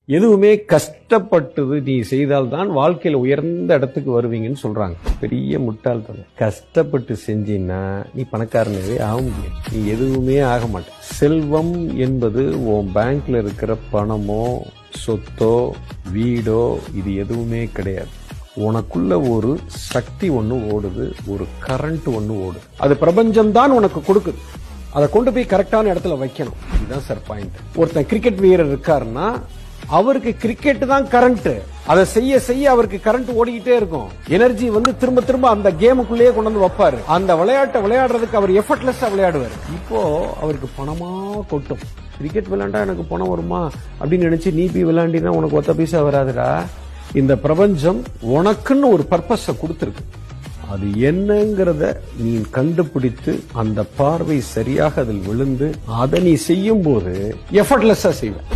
எதுவுமே கஷ்டப்பட்டது நீ செய்தால்தான் வாழ்க்கையில உயர்ந்த இடத்துக்கு வருவீங்கன்னு சொல்றாங்க. பெரிய முட்டாள்தனம். கஷ்டப்பட்டு செஞ்சீன்னா நீ பணக்காரனவே ஆக முடியும். நீ எதுவுமே ஆக மாட்ட. செல்வம் என்பது உன் பேங்க்ல இருக்கிற பணமோ சொத்தோ வீடோ இது எதுவுமே கிடையாது. உனக்குள்ள ஒரு சக்தி ஒண்ணு ஓடுது, ஒரு கரண்ட் ஒண்ணு ஓடுது. அது பிரபஞ்சம் தான் உனக்கு கொடுக்குது. அதை கொண்டு போய் கரெக்டான இடத்துல வைக்கணும். இதுதான் சார் பாயிண்ட். ஒருத்தன் கிரிக்கெட் வீரர் இருக்காருன்னா அவருக்கு கிரிக்கெட் தான் கரண்ட். அதை செய்ய செய்ய அவருக்கு கரண்ட் ஓடிக்கிட்டே இருக்கும். எனர்ஜி திரும்ப திரும்ப அந்த கேமுக்குள்ளேயே கொண்டு வந்து வைப்பாரு. அந்த விளையாட்டை விளையாடுறதுக்கு அவர் எஃபர்ட்லெஸ்ஸா விளையாடுவார். இப்போ அவருக்கு பணமா கொட்டும். கிரிக்கெட் விளையாண்டா எனக்கு பணம் வருமா அப்படின்னு நினைச்சு நீ போய் விளையாண்டினா உனக்கு ஒத்த பைசா வராதுடா. இந்த பிரபஞ்சம் உனக்குன்னு ஒரு பர்பஸ கொடுத்திருக்கு. அது என்னங்கிறத நீ கண்டுபிடித்து அந்த பார்வை சரியாக அதில் விழுந்து அதை நீ செய்யும் போது எஃபர்ட்லெஸ்ஸா செய்வேன்.